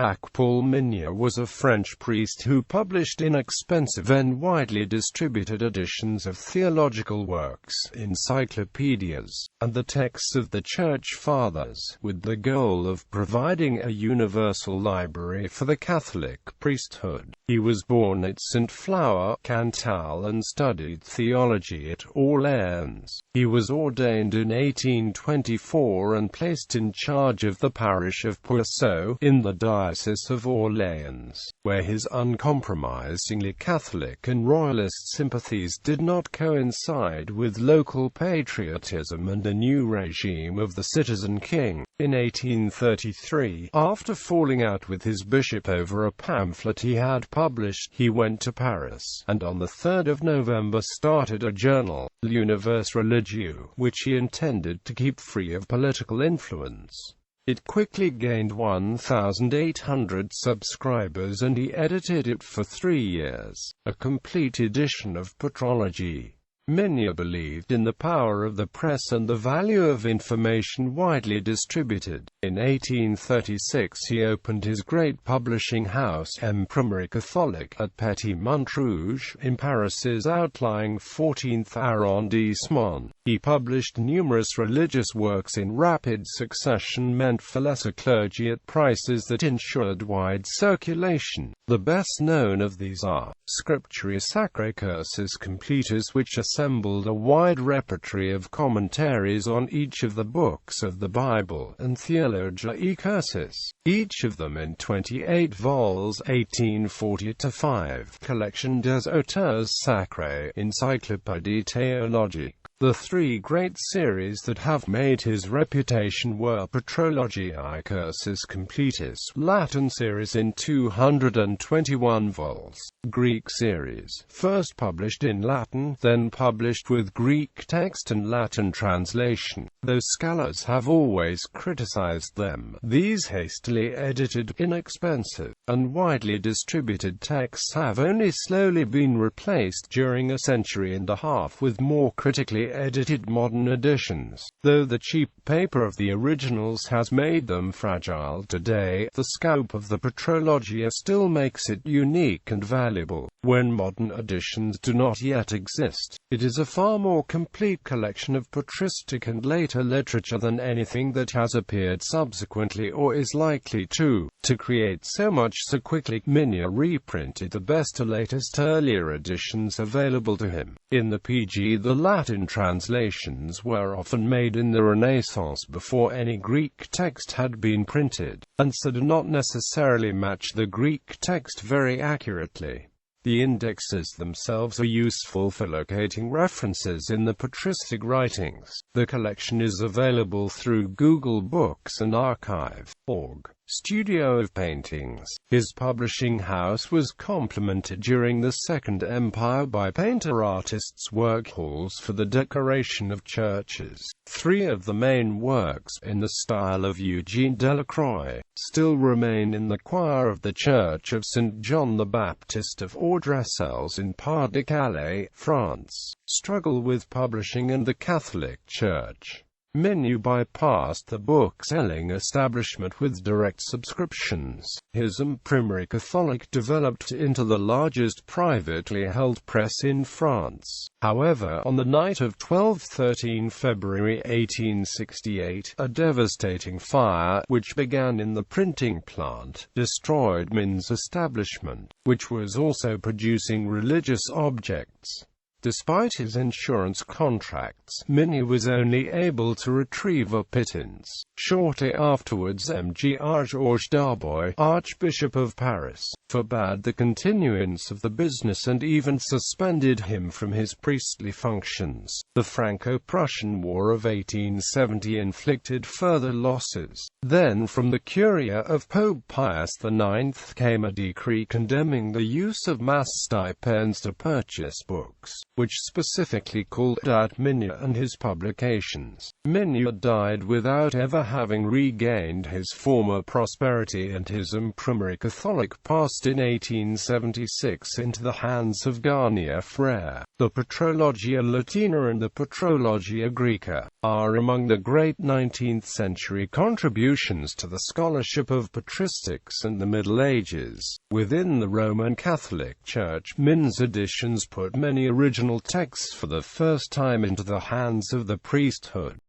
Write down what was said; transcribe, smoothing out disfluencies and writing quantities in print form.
Jacques Paul Migne was a French priest who published inexpensive and widely distributed editions of theological works, encyclopedias, and the texts of the Church Fathers, with the goal of providing a universal library for the Catholic priesthood. He was born at St. Flour, Cantal, and studied theology at Orléans. He was ordained in 1824 and placed in charge of the parish of Puiseaux, in the diocese of Orléans, where his uncompromisingly Catholic and royalist sympathies did not coincide with local patriotism and a new regime of the citizen king. In 1833, after falling out with his bishop over a pamphlet he had published, he went to Paris, and on the 3rd of November started a journal, l'univers religieux, which he intended to keep free of political influence. It quickly gained 1,800 subscribers and he edited it for 3 years, a complete edition of patrology. Migne believed in the power of the press and the value of information widely distributed. In 1836 he opened his great publishing house, Imprimerie Catholique, at Petit Montrouge, in Paris's outlying 14th arrondissement. He published numerous religious works in rapid succession meant for lesser clergy at prices that ensured wide circulation. The best known of these are Scripturiae Sacrae Cursus Completus, which assembled a wide repertory of commentaries on each of the books of the Bible, and theology Cursus, each of them in 28 vols 1840-5, Collection des auteurs sacrés, encyclopédie théologique. The three great series that have made his reputation were Patrologiae Cursus Completus, Latin series in 221 vols, Greek series, first published in Latin, then published with Greek text and Latin translation. Though scholars have always criticized them, these hastily edited, inexpensive, and widely distributed texts have only slowly been replaced during a century and a half with more critically edited modern editions. Though the cheap paper of the originals has made them fragile today, the scope of the Patrologia still makes it unique and valuable. When modern editions do not yet exist, it is a far more complete collection of patristic and later literature than anything that has appeared subsequently or is likely to. To create so much so quickly, Migne reprinted the best to latest earlier editions available to him. In the PG, the Latin translations were often made in the Renaissance before any Greek text had been printed, and so do not necessarily match the Greek text very accurately. The indexes themselves are useful for locating references in the patristic writings. The collection is available through Google Books and Archive.org. Studio of Paintings. His publishing house was complemented during the Second Empire by painter-artists' work halls for the decoration of churches. 3 of the main works, in the style of Eugene Delacroix, still remain in the choir of the Church of St. John the Baptist of Audreselles in Pas-de-Calais, France. Struggle with publishing and the Catholic Church. Migne bypassed the book-selling establishment with direct subscriptions. His Imprimerie Catholique developed into the largest privately held press in France. However, on the night of 12-13 February 1868, a devastating fire, which began in the printing plant, destroyed Migne's establishment, which was also producing religious objects. Despite his insurance contracts, Migne was only able to retrieve a pittance. Shortly afterwards, Mgr Georges Darboy, Archbishop of Paris, forbade the continuance of the business and even suspended him from his priestly functions. The Franco-Prussian War of 1870 inflicted further losses. Then from the Curia of Pope Pius IX came a decree condemning the use of mass stipends to purchase books. which specifically called out Migne and his publications. Migne died without ever having regained his former prosperity, and his imprimerie catholique passed in 1876 into the hands of Garnier Frere. The Patrologia Latina and the Patrologia Graeca are among the great 19th-century contributions to the scholarship of patristics and the Middle Ages. Within the Roman Catholic Church, Migne's editions put many original texts for the first time into the hands of the priesthood.